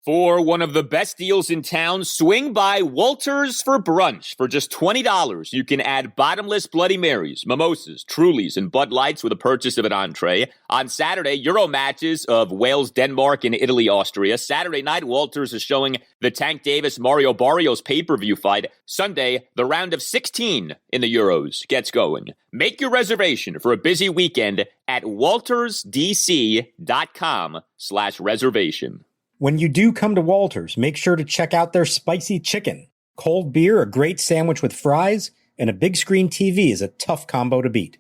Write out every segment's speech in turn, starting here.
For one of the best deals in town, swing by Walters for brunch. For just $20, you can add bottomless Bloody Marys, mimosas, Trulies, and Bud Lights with a purchase of an entree. On Saturday, Euro matches of Wales, Denmark, and Italy, Austria. Saturday night, Walters is showing the Tank Davis-Mario Barrios pay-per-view fight. Sunday, the round of 16 in the Euros gets going. Make your reservation for a busy weekend at waltersdc.com/reservation. When you do come to Walters, make sure to check out their spicy chicken. Cold beer, a great sandwich with fries, and a big screen TV is a tough combo to beat.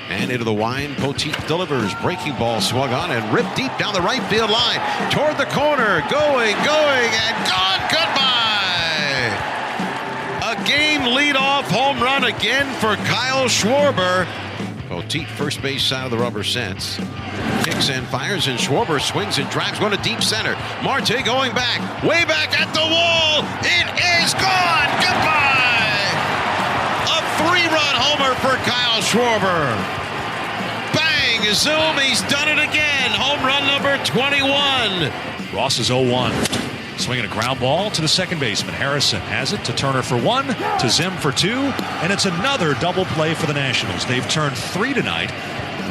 And into the wind, Poteet delivers. Breaking ball swung on and ripped deep down the right field line. Toward the corner. Going, and gone. Goodbye. A game leadoff home run again for Kyle Schwarber. Poteet, first base side of the rubber sets. Kicks and fires, and Schwarber swings and drives one to deep center. Marte going back, way back at the wall. It is gone. Goodbye. A 3-run homer for Kyle Schwarber. Bang, zoom, he's done it again. Home run number 21. Ross is 0-1. Swinging a ground ball to the second baseman. Harrison has it to Turner for 1, to Zim for 2, and it's another double play for the Nationals. They've turned 3 tonight.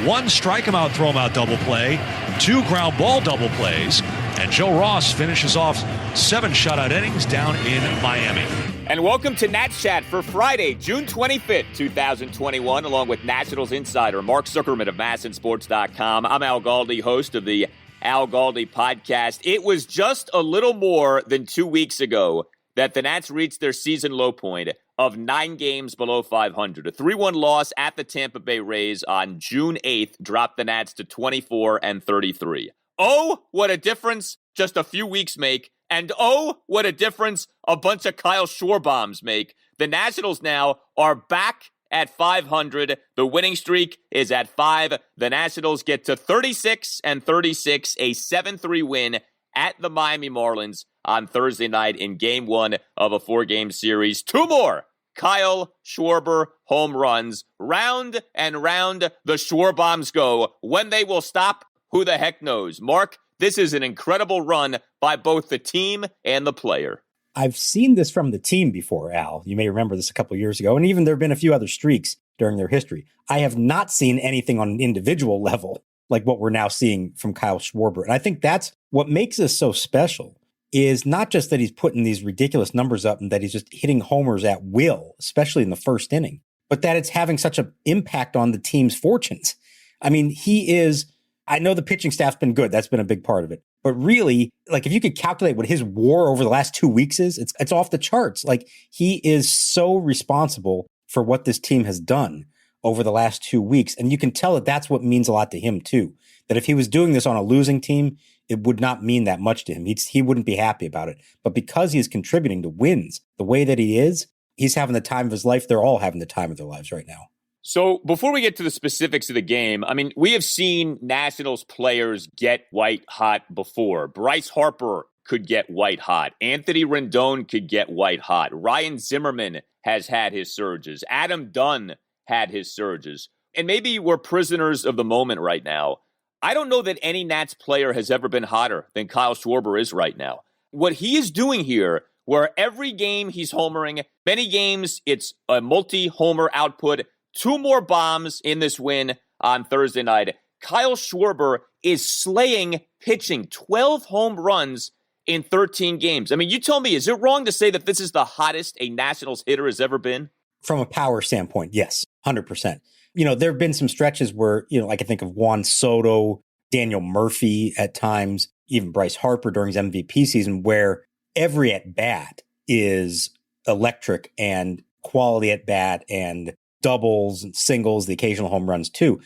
1 strike him out, throw him out double play, 2 ground ball double plays, and Joe Ross finishes off 7 shutout innings down in Miami. And welcome to Nats Chat for Friday, June 25th, 2021, along with Nationals insider Mark Zuckerman of MASNsports.com. I'm Al Galdi, host of the Al Galdi podcast. It was just a little more than 2 weeks ago that the Nats reached their season low point of 9 games below 500. A 3-1 loss at the Tampa Bay Rays on June 8th dropped the Nats to 24-33. Oh, what a difference just a few weeks make. And oh, what a difference a bunch of Kyle Schwarbombs make. The Nationals now are back at 500. The winning streak is at 5. The Nationals get to 36-36, a 7-3 win at the Miami Marlins on Thursday night in Game 1 of a 4-game series. 2 more Kyle Schwarber home runs. Round and round the Schwarbombs go. When they will stop, who the heck knows? Mark, this is an incredible run by both the team and the player. I've seen this from the team before, Al. You may remember this a couple of years ago, and even there have been a few other streaks during their history. I have not seen anything on an individual level like what we're now seeing from Kyle Schwarber. And I think that's what makes this so special, is not just that he's putting these ridiculous numbers up and that he's just hitting homers at will, especially in the first inning, but that it's having such an impact on the team's fortunes. I mean, he is, I know the pitching staff's been good. That's been a big part of it. But really, like, if you could calculate what his WAR over the last 2 weeks is, it's off the charts. Like, he is so responsible for what this team has done over the last 2 weeks. And you can tell that that's what means a lot to him, too. That if he was doing this on a losing team, it would not mean that much to him. He wouldn't be happy about it. But because he is contributing to wins the way that he is, he's having the time of his life. They're all having the time of their lives right now. So before we get to the specifics of the game, I mean, we have seen Nationals players get white hot before. Bryce Harper could get white hot. Anthony Rendon could get white hot. Ryan Zimmerman has had his surges. Adam Dunn had his surges. And maybe we're prisoners of the moment right now. I don't know that any Nats player has ever been hotter than Kyle Schwarber is right now. What he is doing here, where every game he's homering, many games it's a multi-homer output, 2 more bombs in this win on Thursday night. Kyle Schwarber is slaying pitching, 12 home runs in 13 games. I mean, you tell me, is it wrong to say that this is the hottest a Nationals hitter has ever been? From a power standpoint, yes, 100%. You know, there have been some stretches where, you know, I can think of Juan Soto, Daniel Murphy at times, even Bryce Harper during his MVP season, where every at-bat is electric and quality at-bat and doubles and singles, the occasional home runs too.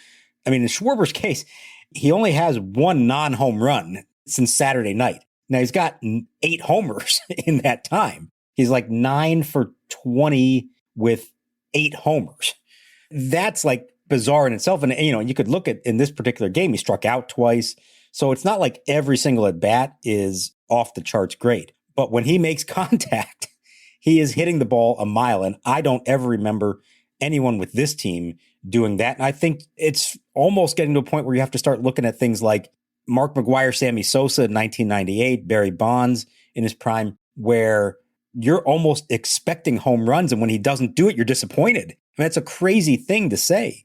I mean, in Schwarber's case, he only has 1 non-home run since Saturday night. Now, he's got 8 homers in that time. He's like 9 for 20 with 8 homers. That's like bizarre in itself. And, you know, you could look at in this particular game, he struck out twice. So it's not like every single at bat is off the charts great. But when he makes contact, he is hitting the ball a mile. And I don't ever remember anyone with this team doing that. And I think it's almost getting to a point where you have to start looking at things like, Mark McGwire, Sammy Sosa in 1998, Barry Bonds in his prime, where you're almost expecting home runs. And when he doesn't do it, you're disappointed. I mean, that's a crazy thing to say.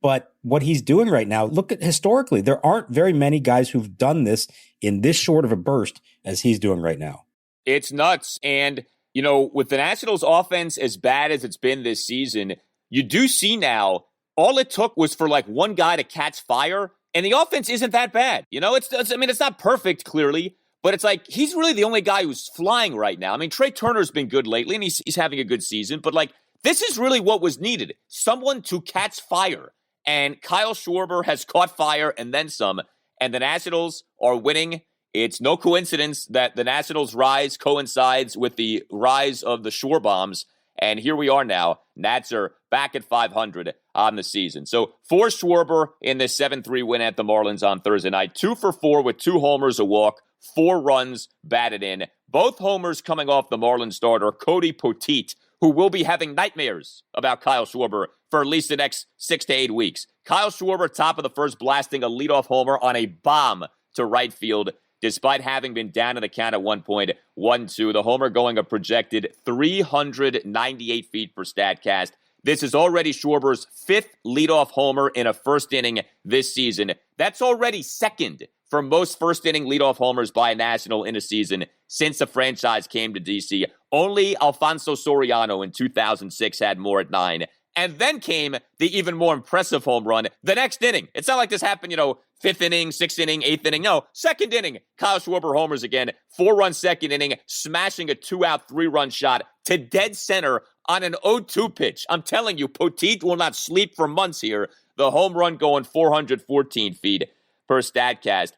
But what he's doing right now, look at historically, there aren't very many guys who've done this in this short of a burst as he's doing right now. It's nuts. And, you know, with the Nationals offense as bad as it's been this season, you do see now all it took was for like one guy to catch fire, and the offense isn't that bad. You know, it's not perfect, clearly, but it's like he's really the only guy who's flying right now. I mean, Trey Turner's been good lately, and he's having a good season, but like this is really what was needed. Someone to catch fire. And Kyle Schwarber has caught fire and then some, and the Nationals are winning. It's no coincidence that the Nationals' rise coincides with the rise of the Schwarbombs, and here we are now. Nats are back at 500 on the season. So for Schwarber in this 7-3 win at the Marlins on Thursday night, 2 for 4 with 2 homers, a walk, 4 runs batted in. Both homers coming off the Marlins starter, Cody Poteet, who will be having nightmares about Kyle Schwarber for at least the next 6 to 8 weeks. Kyle Schwarber, top of the first, blasting a leadoff homer on a bomb to right field, despite having been down in the count at 1.12. The homer going a projected 398 feet per StatCast. This is already Schwarber's 5th leadoff homer in a first inning this season. That's already second for most first-inning leadoff homers by a National in a season since the franchise came to D.C. Only Alfonso Soriano in 2006 had more at 9. And then came the even more impressive home run the next inning. It's not like this happened, 5th inning, 6th inning, 8th inning. No, 2nd inning, Kyle Schwarber homers again. 4-run 2nd inning, smashing a 2-out, 3-run shot to dead center on an 0-2 pitch. I'm telling you, Poteet will not sleep for months here. The home run going 414 feet per StatCast.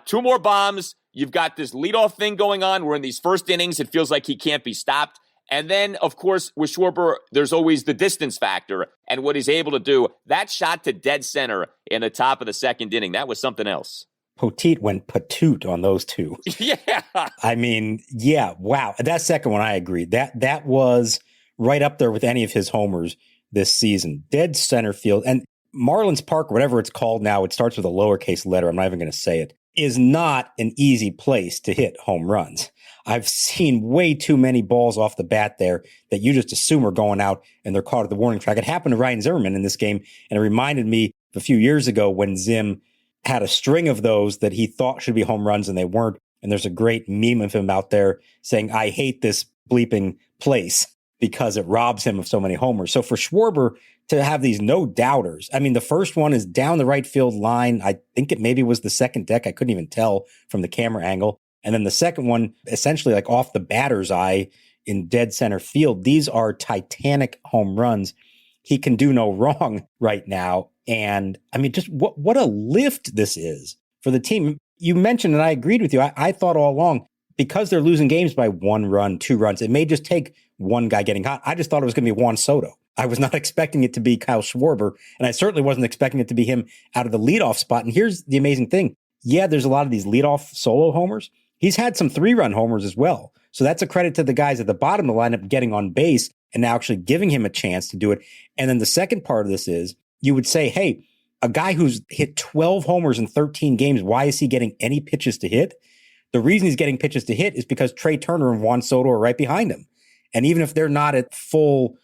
2 more bombs. You've got this leadoff thing going on where in these first innings, it feels like he can't be stopped. And then, of course, with Schwarber, there's always the distance factor and what he's able to do. That shot to dead center in the top of the 2nd inning, that was something else. Poteet went patoot on those 2. Yeah. I mean, yeah, wow. That second one, I agree. That was right up there with any of his homers this season. Dead center field. And Marlins Park, whatever it's called now, it starts with a lowercase letter. I'm not even going to say it. Is not an easy place to hit home runs. I've seen way too many balls off the bat there that you just assume are going out and they're caught at the warning track. It happened to Ryan Zimmerman in this game, and it reminded me of a few years ago when Zim had a string of those that he thought should be home runs and they weren't. And there's a great meme of him out there saying, "I hate this bleeping place," because it robs him of so many homers. So for Schwarber to have these no doubters, I mean, the first one is down the right field line. I think it maybe was the second deck. I couldn't even tell from the camera angle. And then the second one, essentially like off the batter's eye in dead center field. These are titanic home runs. He can do no wrong right now. And I mean, just what a lift this is for the team. You mentioned, and I agreed with you. I thought all along, because they're losing games by 1 run, 2 runs, it may just take one guy getting hot. I just thought it was going to be Juan Soto. I was not expecting it to be Kyle Schwarber, and I certainly wasn't expecting it to be him out of the leadoff spot. And here's the amazing thing. Yeah, there's a lot of these leadoff solo homers. He's had some 3-run homers as well. So that's a credit to the guys at the bottom of the lineup getting on base and now actually giving him a chance to do it. And then the second part of this is you would say, hey, a guy who's hit 12 homers in 13 games, why is he getting any pitches to hit? The reason he's getting pitches to hit is because Trey Turner and Juan Soto are right behind him. And even if they're not at full,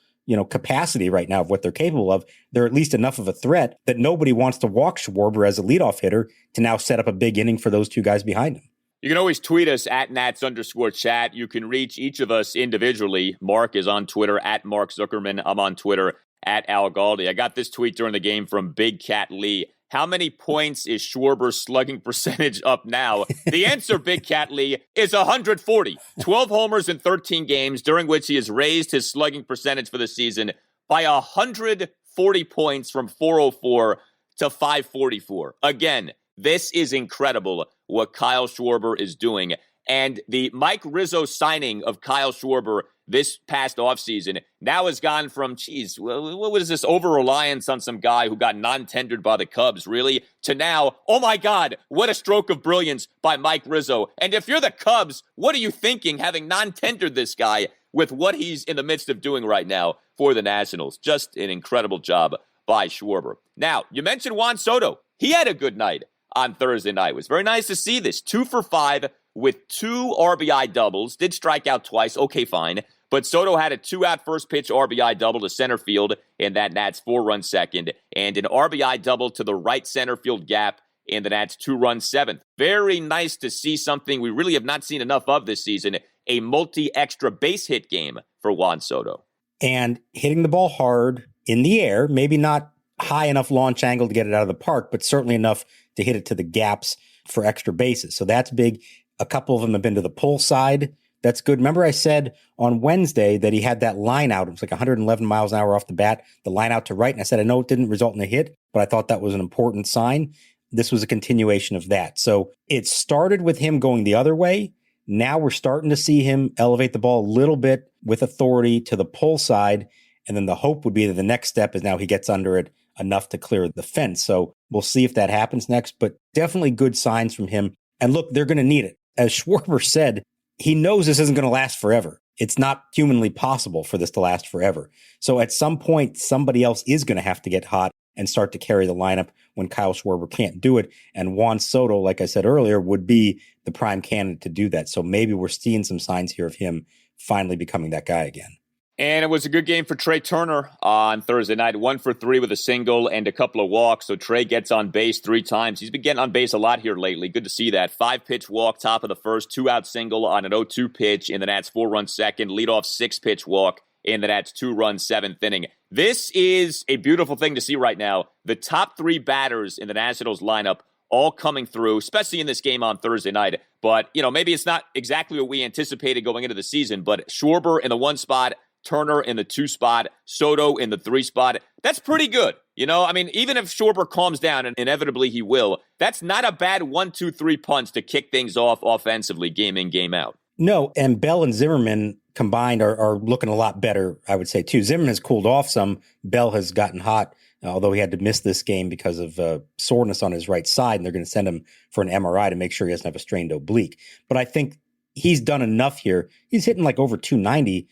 capacity right now of what they're capable of, they're at least enough of a threat that nobody wants to walk Schwarber as a leadoff hitter to now set up a big inning for those 2 guys behind him. You can always tweet us at Nats_chat. You can reach each of us individually. Mark is on Twitter at Mark Zuckerman. I'm on Twitter at Al Galdi. I got this tweet during the game from Big Cat Lee. How many points is Schwarber's slugging percentage up now? The answer, Big Cat Lee, is 140. 12 homers in 13 games, during which he has raised his slugging percentage for the season by 140 points from 404 to 544. Again, this is incredible what Kyle Schwarber is doing. And the Mike Rizzo signing of Kyle Schwarber this past offseason now has gone from, what was this over-reliance on some guy who got non-tendered by the Cubs, really, to now, oh my God, what a stroke of brilliance by Mike Rizzo. And if you're the Cubs, what are you thinking having non-tendered this guy with what he's in the midst of doing right now for the Nationals? Just an incredible job by Schwarber. Now, you mentioned Juan Soto. He had a good night on Thursday night. It was very nice to see this. 2 for 5 with 2 RBI doubles. Did strike out twice. Okay, fine. But Soto had a 2-out first pitch RBI double to center field in that Nats 4-run second, and an RBI double to the right center field gap in the Nats 2-run seventh. Very nice to see something we really have not seen enough of this season, a multi-extra base hit game for Juan Soto. And hitting the ball hard in the air, maybe not high enough launch angle to get it out of the park, but certainly enough to hit it to the gaps for extra bases. So that's big. A couple of them have been to the pull side. That's good. Remember I said on Wednesday that he had that line out. It was like 111 miles an hour off the bat, the line out to right. And I said, I know it didn't result in a hit, but I thought that was an important sign. This was a continuation of that. So it started with him going the other way. Now we're starting to see him elevate the ball a little bit with authority to the pull side. And then the hope would be that the next step is now he gets under it enough to clear the fence. So we'll see if that happens next, but definitely good signs from him. And look, they're going to need it. As Schwarber said, he knows this isn't going to last forever. It's not humanly possible for this to last forever. So at some point, somebody else is going to have to get hot and start to carry the lineup when Kyle Schwarber can't do it. And Juan Soto, like I said earlier, would be the prime candidate to do that. So maybe we're seeing some signs here of him finally becoming that guy again. And it was a good game for Trey Turner on Thursday night. 1 for 3 with a single and a couple of walks. So Trey gets on base 3 times. He's been getting on base a lot here lately. Good to see that. 5-pitch walk, top of the first, 2-out single on an 0-2 pitch in the Nats 4-run second, leadoff 6-pitch walk in the Nats 2-run 7th inning. This is a beautiful thing to see right now. The top 3 batters in the Nationals lineup all coming through, especially in this game on Thursday night. But, maybe it's not exactly what we anticipated going into the season, but Schwarber in the 1 spot, Turner in the 2 spot, Soto in the 3 spot. That's pretty good. Even if Schwarber calms down, and inevitably he will, that's not a bad 1-2-3 punch to kick things off offensively, game in, game out. No, and Bell and Zimmerman combined are looking a lot better, I would say, too. Zimmerman has cooled off some. Bell has gotten hot, although he had to miss this game because of soreness on his right side, and they're going to send him for an MRI to make sure he doesn't have a strained oblique. But I think he's done enough here. He's hitting like over 290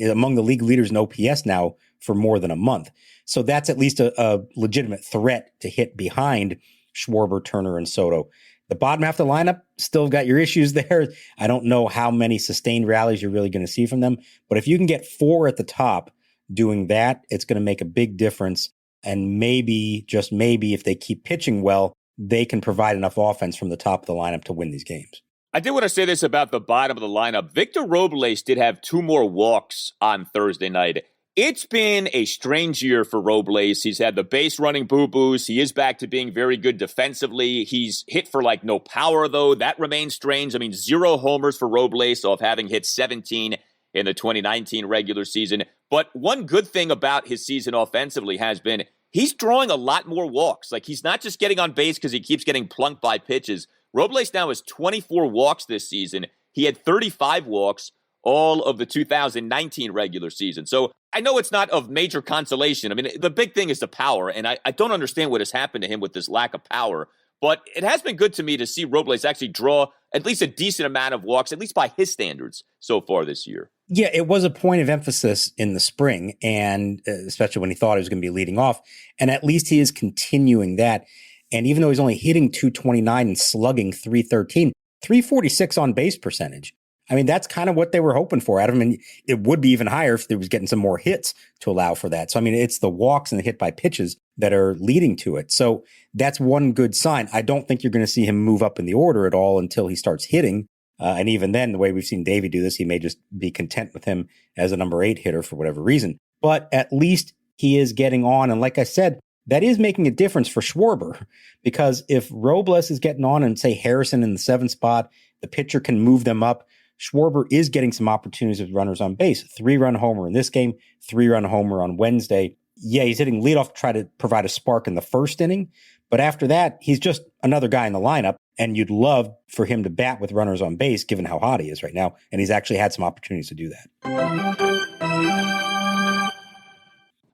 among the league leaders in OPS now for more than a month. So that's at least a legitimate threat to hit behind Schwarber, Turner, and Soto. The bottom half of the lineup still got your issues there. I don't know how many sustained rallies you're really going to see from them. But if you can get 4 at the top doing that, it's going to make a big difference. And maybe, just maybe, if they keep pitching well, they can provide enough offense from the top of the lineup to win these games. I did want to say this about the bottom of the lineup. Victor Robles did have 2 more walks on Thursday night. It's been a strange year for Robles. He's had the base running boo-boos. He is back to being very good defensively. He's hit for no power, though. That remains strange. 0 homers for Robles off having hit 17 in the 2019 regular season. But one good thing about his season offensively has been he's drawing a lot more walks. He's not just getting on base because he keeps getting plunked by pitches. Robles now has 24 walks this season. He had 35 walks all of the 2019 regular season. So I know it's not of major consolation. The big thing is the power, and I don't understand what has happened to him with this lack of power. But it has been good to me to see Robles actually draw at least a decent amount of walks, at least by his standards, so far this year. Yeah, it was a point of emphasis in the spring, and especially when he thought he was going to be leading off. And at least he is continuing that. And even though he's only hitting 229 and slugging 313, 346 on base percentage. That's kind of what they were hoping for out of him. And it would be even higher if he was getting some more hits to allow for that. So, it's the walks and the hit by pitches that are leading to it. So that's one good sign. I don't think you're going to see him move up in the order at all until he starts hitting. And even then, the way we've seen Davey do this, he may just be content with him as a number 8 hitter for whatever reason. But at least he is getting on. And like I said, that is making a difference for Schwarber, because if Robles is getting on and say Harrison in the 7th spot, the pitcher can move them up. Schwarber is getting some opportunities with runners on base. 3-run homer in this game, 3-run homer on Wednesday. Yeah, he's hitting leadoff to try to provide a spark in the first inning. But after that, he's just another guy in the lineup. And you'd love for him to bat with runners on base, given how hot he is right now. And he's actually had some opportunities to do that.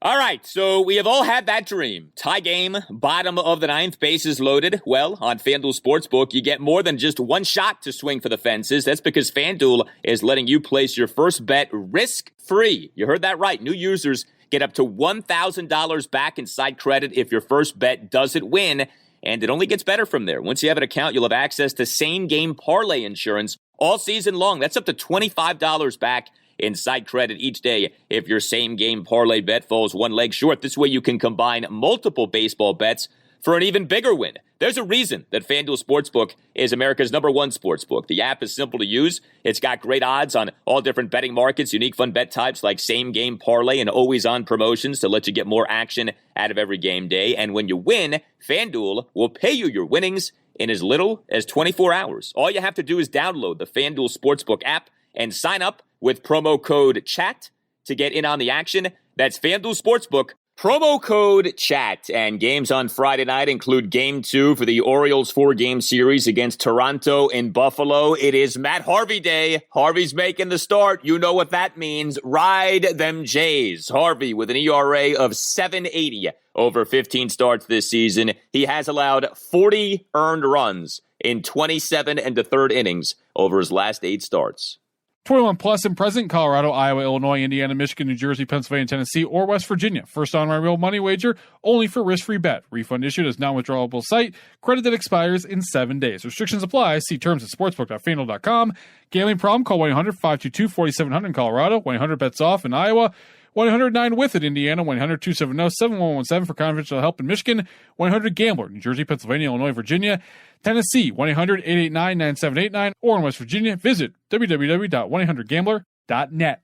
All right, so we have all had that dream. Tie game, bottom of the 9th, bases loaded. Well, on FanDuel Sportsbook, you get more than just one shot to swing for the fences. That's because FanDuel is letting you place your first bet risk-free. You heard that right. New users get up to $1,000 back in side credit if your first bet doesn't win. and it only gets better from there. Once you have an account, you'll have access to same-game parlay insurance all season long. That's up to $25 back in site credit each day if your same-game parlay bet falls one leg short. This way you can combine multiple baseball bets for an even bigger win. There's a reason that FanDuel Sportsbook is America's #1 sportsbook. The app is simple to use. It's got great odds on all different betting markets, unique fun bet types like same-game parlay and always-on promotions to let you get more action out of every game day. And when you win, FanDuel will pay you your winnings in as little as 24 hours. All you have to do is download the FanDuel Sportsbook app and sign up with promo code CHAT to get in on the action. That's FanDuel Sportsbook. Promo code CHAT. And games on Friday night include Game 2 for the Orioles 4-game series against Toronto and Buffalo. It is Matt Harvey Day. Harvey's making the start. You know what that means. Ride them Jays. Harvey with an ERA of 7.80 over 15 starts this season. He has allowed 40 earned runs in 27 and a third innings over his last 8 starts. 21 plus and present, Colorado, Iowa, Illinois, Indiana, Michigan, New Jersey, Pennsylvania, Tennessee, or West Virginia. First online real money wager, only for risk-free bet. Refund issued as non-withdrawable site. Credit that expires in 7 days. Restrictions apply. See terms at sportsbook.fanduel.com. Gambling problem? Call 1-800-522-4700 in Colorado. 1-800-BETS-OFF in Iowa. 1-800-9-WITH in Indiana. 1-800-270-7117 for confidential help in Michigan. 1-800-GAMBLER, New Jersey, Pennsylvania, Illinois, Virginia, Tennessee. 1-800-889-9789. Or in West Virginia, visit www.1800gambler.net.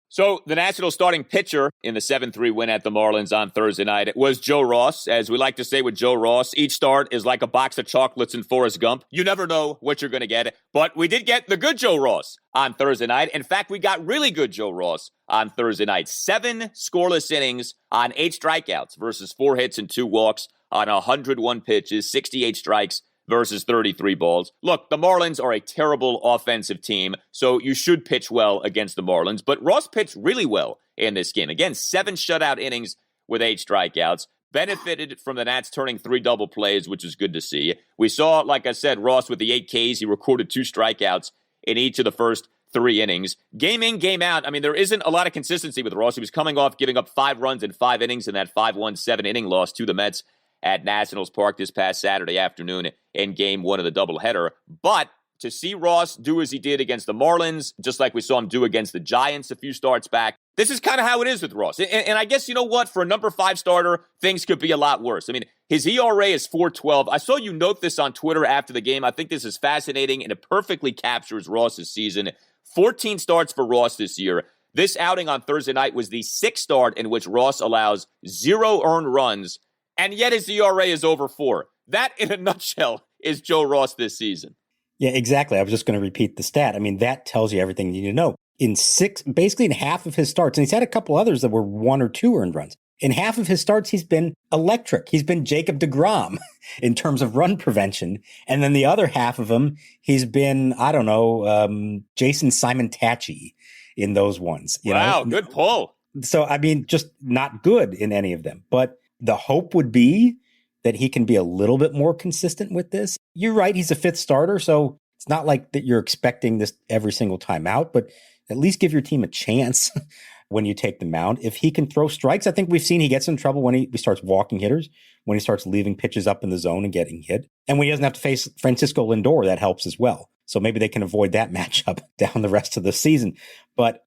So the Nationals starting pitcher in the 7-3 win at the Marlins on Thursday night was Joe Ross. As we like to say with Joe Ross, each start is like a box of chocolates in Forrest Gump. You never know what you're going to get. But we did get the good Joe Ross on Thursday night. In fact, we got really good Joe Ross on Thursday night. 7 scoreless innings on 8 strikeouts versus 4 hits and 2 walks on 101 pitches, 68 strikes versus 33 balls. Look, the Marlins are a terrible offensive team, so you should pitch well against the Marlins. But Ross pitched really well in this game. Again, 7 shutout innings with 8 strikeouts. Benefited from the Nats turning 3 double plays, which is good to see. We saw, like I said, Ross with the 8 Ks. He recorded 2 strikeouts in each of the first 3 innings. Game in, game out, I mean, there isn't a lot of consistency with Ross. He was coming off giving up 5 runs in 5 innings in that 5-1 7-inning loss to the Mets at Nationals Park this past Saturday afternoon in Game 1 of the doubleheader. But to see Ross do as he did against the Marlins, just like we saw him do against the Giants a few starts back, this is kind of how it is with Ross. And I guess, you know what? For a number 5 starter, things could be a lot worse. I mean, his ERA is 4.12. I saw you note this on Twitter after the game. I think this is fascinating, and it perfectly captures Ross's season. 14 starts for Ross this year. This outing on Thursday night was the 6th start in which Ross allows 0 earned runs, and yet his ERA is over 4. That, in a nutshell, is Joe Ross this season. Yeah, exactly. I was just going to repeat the stat. I mean, that tells you everything you need to know. Basically in half of his starts, and he's had a couple others that were 1 or 2 earned runs. In half of his starts, he's been electric. He's been Jacob deGrom in terms of run prevention. And then the other half of him, he's been, Jason Simon-Tachi in those ones. Wow, good pull. So, I mean, just not good in any of them. But the hope would be that he can be a little bit more consistent with this. You're right, he's a 5th starter, so it's not like that you're expecting this every single time out, but at least give your team a chance when you take the mound. If he can throw strikes, I think we've seen he gets in trouble when he starts walking hitters, when he starts leaving pitches up in the zone and getting hit. And when he doesn't have to face Francisco Lindor, that helps as well. So maybe they can avoid that matchup down the rest of the season. But,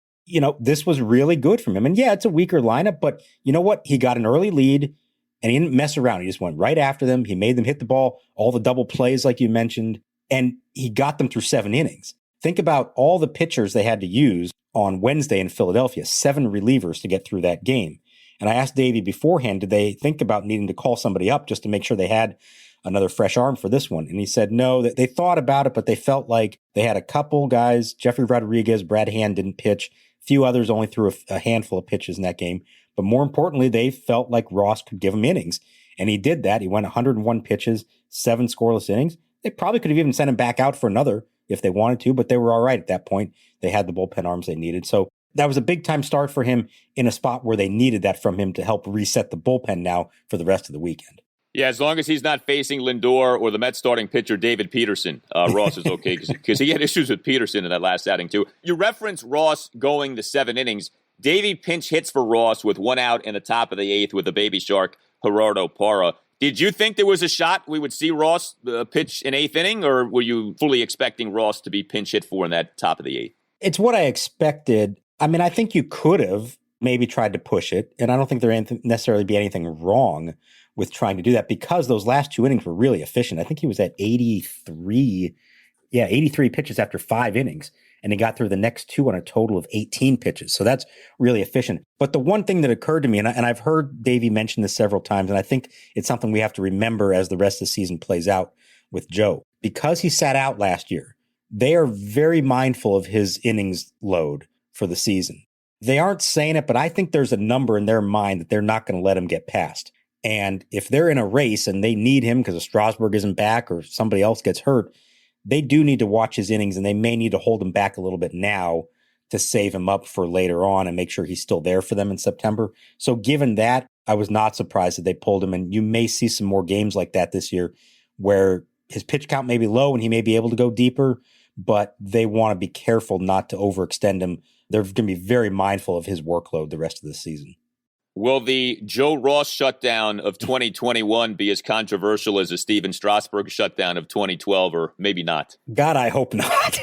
this was really good from him. And yeah, it's a weaker lineup, but you know what? He got an early lead and he didn't mess around. He just went right after them. He made them hit the ball, all the double plays like you mentioned, and he got them through 7 innings. Think about all the pitchers they had to use on Wednesday in Philadelphia, 7 relievers to get through that game. And I asked Davey beforehand, did they think about needing to call somebody up just to make sure they had another fresh arm for this one? And he said, no, that they thought about it, but they felt like they had a couple guys, Jeffrey Rodriguez, Brad Hand didn't pitch. Few others only threw a handful of pitches in that game. But more importantly, they felt like Ross could give them innings. And he did that. He went 101 pitches, 7 scoreless innings. They probably could have even sent him back out for another if they wanted to, but they were all right at that point. They had the bullpen arms they needed. So that was a big time start for him in a spot where they needed that from him to help reset the bullpen now for the rest of the weekend. Yeah, as long as he's not facing Lindor or the Mets starting pitcher David Peterson, Ross is okay because he had issues with Peterson in that last outing too. You reference Ross going the 7 innings. Davey pinch hits for Ross with 1 out in the top of the 8th with a baby shark Gerardo Parra. Did you think there was a shot we would see Ross pitch in 8th inning, or were you fully expecting Ross to be pinch hit for in that top of the 8th? It's what I expected. I mean, I think you could have maybe tried to push it, and I don't think there necessarily be anything wrong with trying to do that because those last 2 innings were really efficient. I think he was at 83 pitches after 5 innings, and he got through the next 2 on a total of 18 pitches. So that's really efficient. But the one thing that occurred to me, and I've heard Davey mention this several times, and I think it's something we have to remember as the rest of the season plays out with Joe, because he sat out last year, they are very mindful of his innings load for the season. They aren't saying it, but I think there's a number in their mind that they're not going to let him get past. And if they're in a race and they need him because Strasburg isn't back or somebody else gets hurt, they do need to watch his innings, and they may need to hold him back a little bit now to save him up for later on and make sure he's still there for them in September. So given that, I was not surprised that they pulled him, and you may see some more games like that this year where his pitch count may be low and he may be able to go deeper, but they want to be careful not to overextend him. They're going to be very mindful of his workload the rest of the season. Will the Joe Ross shutdown of 2021 be as controversial as the Steven Strasburg shutdown of 2012, or maybe not? God, I hope not.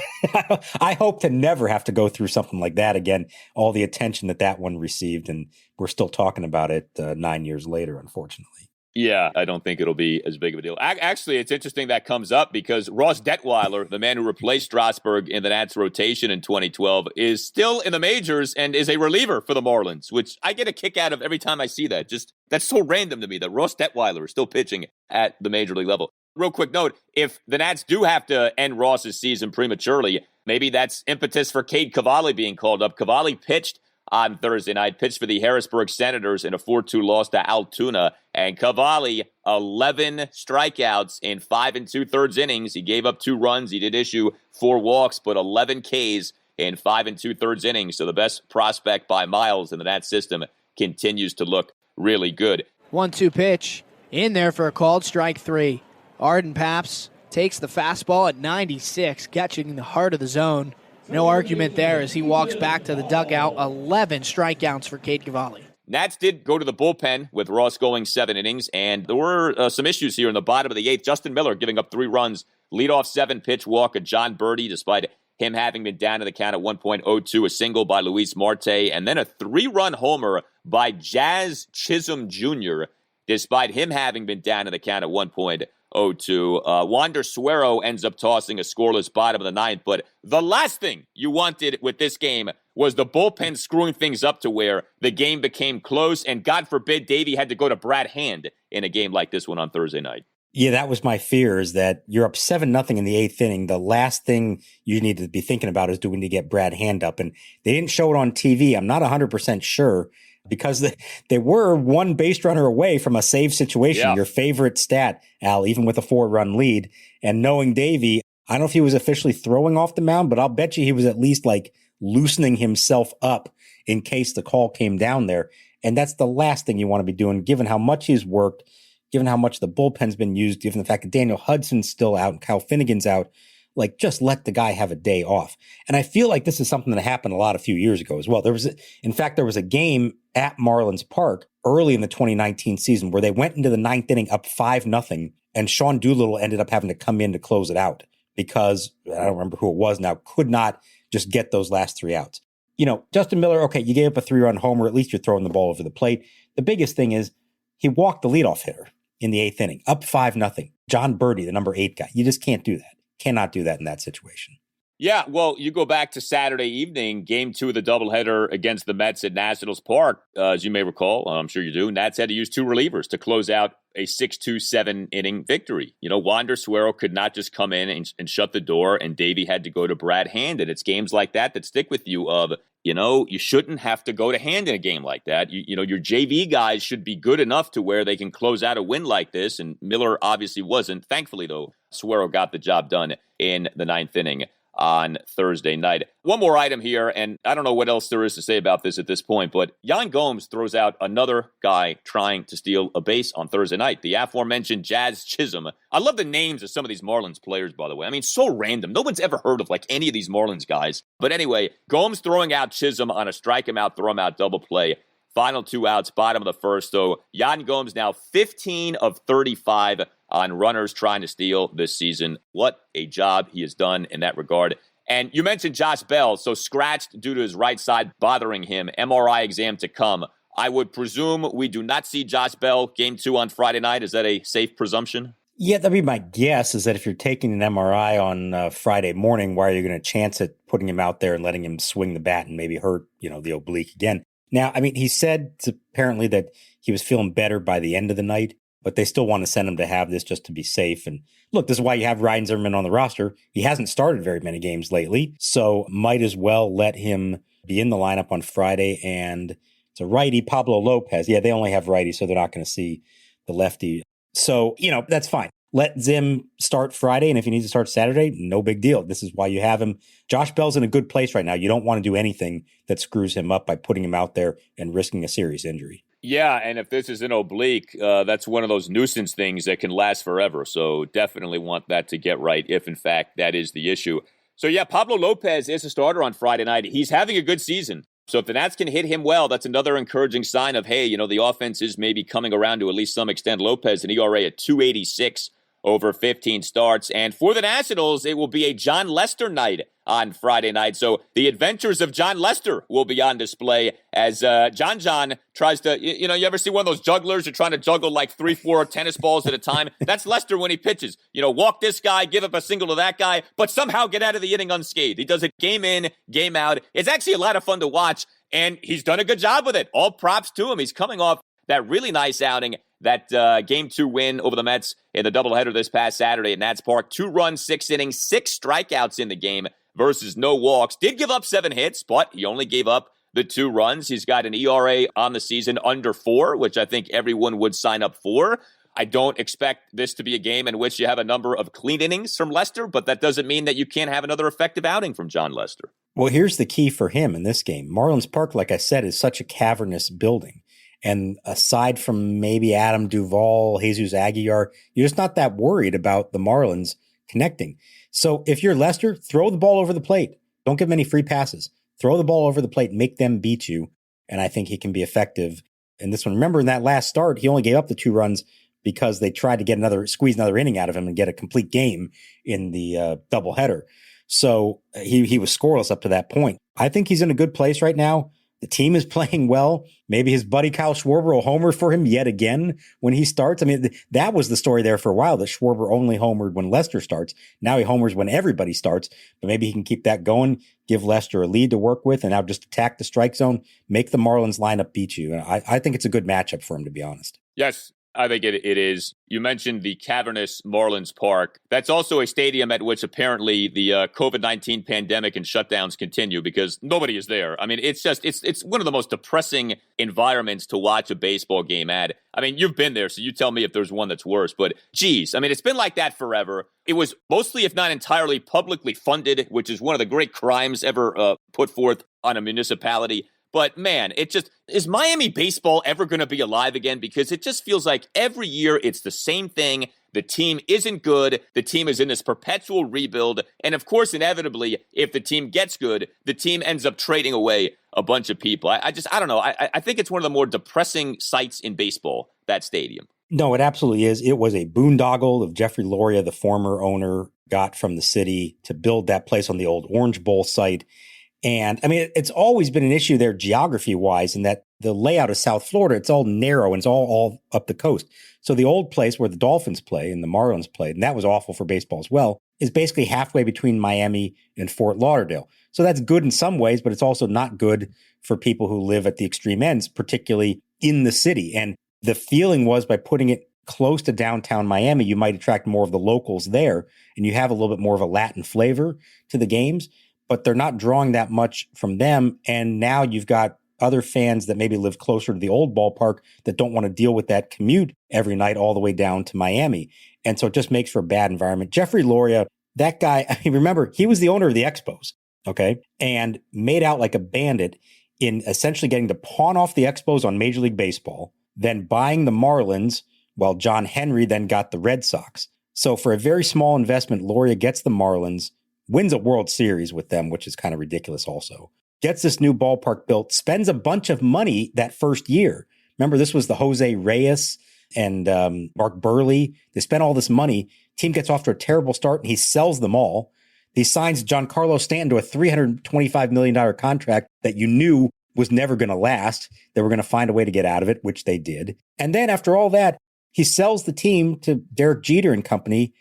I hope to never have to go through something like that again, all the attention that one received, and we're still talking about it 9 years later, unfortunately. Yeah, I don't think it'll be as big of a deal. Actually, it's interesting that comes up because Ross Detweiler, the man who replaced Strasburg in the Nats rotation in 2012, is still in the majors and is a reliever for the Marlins, which I get a kick out of every time I see that. Just that's so random to me that Ross Detweiler is still pitching at the major league level. Real quick note, if the Nats do have to end Ross's season prematurely, maybe that's impetus for Cade Cavalli being called up. Cavalli pitched on Thursday night, pitched for the Harrisburg Senators in a 4-2 loss to Altoona. And Cavalli, 11 strikeouts in 5 2/3 innings. He gave up 2 runs. He did issue 4 walks, but 11 Ks in 5 2/3 innings. So the best prospect by miles in the Nats system continues to look really good. 1-2 pitch in there for a called strike 3. Arden Paps takes the fastball at 96, catching the heart of the zone. No argument there as he walks back to the dugout. 11 strikeouts for Cade Cavalli. Nats did go to the bullpen with Ross going 7 innings, and there were some issues here in the bottom of the 8th. Justin Miller giving up 3 runs, leadoff 7-pitch walk of John Birdie, despite him having been down to the count at 1.02, a single by Luis Marte, and then a 3-run homer by Jazz Chisholm Jr., despite him having been down to the count at 1.02. Wander Suero ends up tossing a scoreless bottom of the 9th, but the last thing you wanted with this game was the bullpen screwing things up to where the game became close, and God forbid Davey had to go to Brad Hand in a game like this one on Thursday night. Yeah, that was my fear, is that you're up 7-0 in the 8th inning. The last thing you need to be thinking about is, do we need to get Brad Hand up? And they didn't show it on TV. I'm not 100% sure, because they were 1 base runner away from a save situation, your favorite stat, Al, even with a 4-run lead. And knowing Davey, I don't know if he was officially throwing off the mound, but I'll bet you he was at least like loosening himself up in case the call came down there. And that's the last thing you want to be doing, given how much he's worked, given how much the bullpen's been used, given the fact that Daniel Hudson's still out and Kyle Finnegan's out. Like, just let the guy have a day off. And I feel like this is something that happened a few years ago as well. There was a game at Marlins Park early in the 2019 season where they went into the 9th inning up 5-0, and Sean Doolittle ended up having to come in to close it out because, I don't remember who it was now, could not just get those last 3 outs. You know, Justin Miller, okay, you gave up a 3-run homer, at least you're throwing the ball over the plate. The biggest thing is he walked the leadoff hitter in the 8th inning, up 5-0. John Birdie, the number 8 guy. You just can't do that. Cannot do that in that situation. Yeah, well, you go back to Saturday evening, game 2 of the doubleheader against the Mets at Nationals Park. As you may recall, I'm sure you do, Nats had to use 2 relievers to close out a 6-2, 7-inning victory. You know, Wander Suero could not just come in and shut the door, and Davey had to go to Brad Hand. And it's games like that stick with you of, you know, you shouldn't have to go to Hand in a game like that. You know, your JV guys should be good enough to where they can close out a win like this, and Miller obviously wasn't. Thankfully, though, Suero got the job done in the 9th inning on Thursday night. One more item here, and I don't know what else there is to say about this at this point, but Yan Gomes throws out another guy trying to steal a base on Thursday night. The aforementioned Jazz Chisholm. I love the names of some of these Marlins players, by the way. I mean, so random. No one's ever heard of like any of these Marlins guys. But anyway, Gomes throwing out Chisholm on a strike him out, throw him out double play. Final 2 outs, bottom of the first. So Yan Gomes now 15 of 35 on runners trying to steal this season. What a job he has done in that regard. And you mentioned Josh Bell, so scratched due to his right side bothering him. MRI exam to come. I would presume we do not see Josh Bell game 2 on Friday night. Is that a safe presumption? Yeah, that'd be my guess, is that if you're taking an MRI on Friday morning, why are you going to chance it putting him out there and letting him swing the bat and maybe hurt, the oblique again? Now, I mean, he said apparently that he was feeling better by the end of the night, but they still want to send him to have this just to be safe. And look, this is why you have Ryan Zimmerman on the roster. He hasn't started very many games lately, so might as well let him be in the lineup on Friday. And it's a righty, Pablo Lopez. Yeah, they only have righty, so they're not going to see the lefty. So, that's fine. Let Zim start Friday, and if he needs to start Saturday, no big deal. This is why you have him. Josh Bell's in a good place right now. You don't want to do anything that screws him up by putting him out there and risking a serious injury. Yeah, and if this is an oblique, that's one of those nuisance things that can last forever. So definitely want that to get right if, in fact, that is the issue. So, yeah, Pablo Lopez is a starter on Friday night. He's having a good season. So if the Nats can hit him well, that's another encouraging sign of, hey, the offense is maybe coming around to at least some extent. Lopez, an ERA at 2.86 over 15 starts. And for the Nationals, it will be a Jon Lester night on Friday night. So the adventures of Jon Lester will be on display as John tries to, you ever see one of those jugglers who are trying to juggle like 3-4 tennis balls at a time? That's Lester when he pitches. Walk this guy, give up a single to that guy, but somehow get out of the inning unscathed. He does it game in, game out. It's actually a lot of fun to watch, and he's done a good job with it. All props to him. He's coming off that really nice outing, that Game 2 win over the Mets in the doubleheader this past Saturday at Nats Park. 2 runs, 6 innings, 6 strikeouts in the game versus no walks. Did give up 7 hits, but he only gave up the 2 runs. He's got an ERA on the season under 4, which I think everyone would sign up for. I don't expect this to be a game in which you have a number of clean innings from Lester, but that doesn't mean that you can't have another effective outing from Jon Lester. Well, here's the key for him in this game. Marlins Park, like I said, is such a cavernous building. And aside from maybe Adam Duvall, Jesus Aguilar, you're just not that worried about the Marlins connecting. So if you're Lester, throw the ball over the plate. Don't give him any free passes. Throw the ball over the plate, make them beat you. And I think he can be effective in this one. Remember, in that last start, he only gave up the 2 runs because they tried to squeeze another inning out of him and get a complete game in the doubleheader. So he was scoreless up to that point. I think he's in a good place right now. The team is playing well. Maybe his buddy Kyle Schwarber will homer for him yet again when he starts. I mean, that was the story there for a while, that Schwarber only homered when Lester starts. Now he homers when everybody starts, but maybe he can keep that going, give Lester a lead to work with, and now just attack the strike zone, make the Marlins lineup beat you. And I think it's a good matchup for him, to be honest. Yes, I think it is. You mentioned the cavernous Marlins Park. That's also a stadium at which apparently the COVID-19 pandemic and shutdowns continue because nobody is there. I mean, it's one of the most depressing environments to watch a baseball game at. I mean, you've been there, so you tell me if there's one that's worse. But geez, I mean, it's been like that forever. It was mostly, if not entirely, publicly funded, which is one of the great crimes ever put forth on a municipality. But man, is Miami baseball ever going to be alive again? Because it just feels like every year it's the same thing. The team isn't good. The team is in this perpetual rebuild. And of course, inevitably, if the team gets good, the team ends up trading away a bunch of people. I don't know. I think it's one of the more depressing sights in baseball, that stadium. No, it absolutely is. It was a boondoggle of Jeffrey Loria, the former owner, got from the city to build that place on the old Orange Bowl site. And I mean, it's always been an issue there geography-wise in that the layout of South Florida, it's all narrow and it's all up the coast. So the old place where the Dolphins play and the Marlins played, and that was awful for baseball as well, is basically halfway between Miami and Fort Lauderdale. So that's good in some ways, but it's also not good for people who live at the extreme ends, particularly in the city. And the feeling was by putting it close to downtown Miami, you might attract more of the locals there, and you have a little bit more of a Latin flavor to the games. But they're not drawing that much from them. And now you've got other fans that maybe live closer to the old ballpark that don't want to deal with that commute every night all the way down to Miami. And so it just makes for a bad environment. Jeffrey Loria, that guy, I mean, remember, he was the owner of the Expos, okay, and made out like a bandit in essentially getting to pawn off the Expos on Major League Baseball, then buying the Marlins while John Henry then got the Red Sox. So for a very small investment, Loria gets the Marlins, wins a World Series with them, which is kind of ridiculous also. gets this new ballpark built, spends a bunch of money that first year. Remember, this was the Jose Reyes and Mark Burley. They spent all this money. Team gets off to a terrible start, and he sells them all. He signs Giancarlo Stanton to a $325 million contract that you knew was never going to last. They were going to find a way to get out of it, which they did. And then after all that, he sells the team to Derek Jeter and company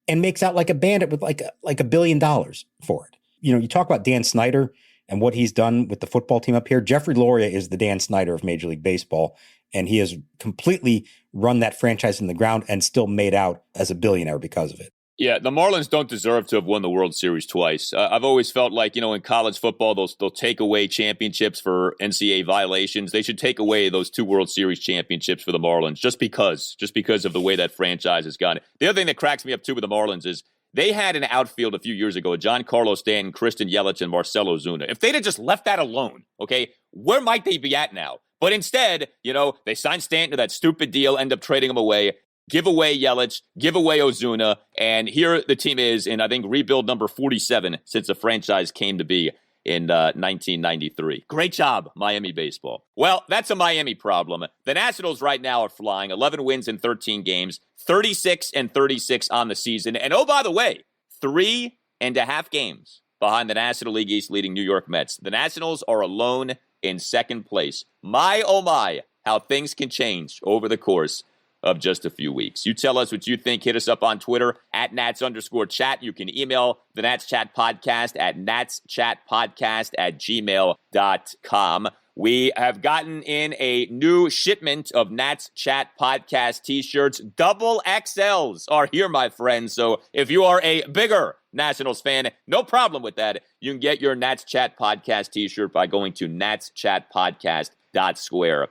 and makes out like a bandit with like $1 billion for it. You know, you talk about Dan Snyder and what he's done with the football team up here. Jeffrey Loria is the Dan Snyder of Major League Baseball, and he has completely run that franchise in the ground and still made out as a billionaire because of it. Yeah, the Marlins don't deserve to have won the World Series twice. I've always felt like, in college football, they'll take away championships for NCAA violations. They should take away those 2 World Series championships for the Marlins just because of the way that franchise has gone. The other thing that cracks me up, too, with the Marlins is they had an outfield a few years ago, Giancarlo Stanton, Christian Yelich, and Marcell Ozuna. If they'd have just left that alone, okay, where might they be at now? But instead, they signed Stanton to that stupid deal, end up trading him away. Give away Yelich, give away Ozuna, and here the team is in, I think, rebuild number 47 since the franchise came to be in 1993. Great job, Miami baseball. Well, that's a Miami problem. The Nationals right now are flying 11 wins in 13 games, 36-36 on the season. And oh, by the way, 3.5 games behind the National League East leading New York Mets. The Nationals are alone in second place. My, oh my, how things can change over the course of just a few weeks. You tell us what you think. Hit us up on Twitter at @Nats_chat. You can email the Nats Chat Podcast at natschatpodcast@gmail.com. We have gotten in a new shipment of Nats Chat Podcast t-shirts. Double XLs are here, my friends. So if you are a bigger Nationals fan, no problem with that. You can get your Nats Chat Podcast t-shirt by going to natschatpodcast.square.site.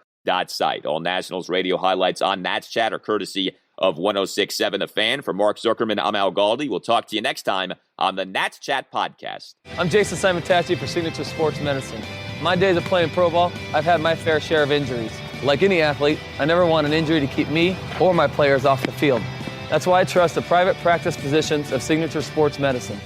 All Nationals radio highlights on Nats Chat are courtesy of 106.7 The Fan. For Mark Zuckerman, I'm Al Galdi. We'll talk to you next time on the Nats Chat Podcast. I'm Jason Simontachi for Signature Sports Medicine. My days of playing pro ball, I've had my fair share of injuries. Like any athlete, I never want an injury to keep me or my players off the field. That's why I trust the private practice physicians of Signature Sports Medicine.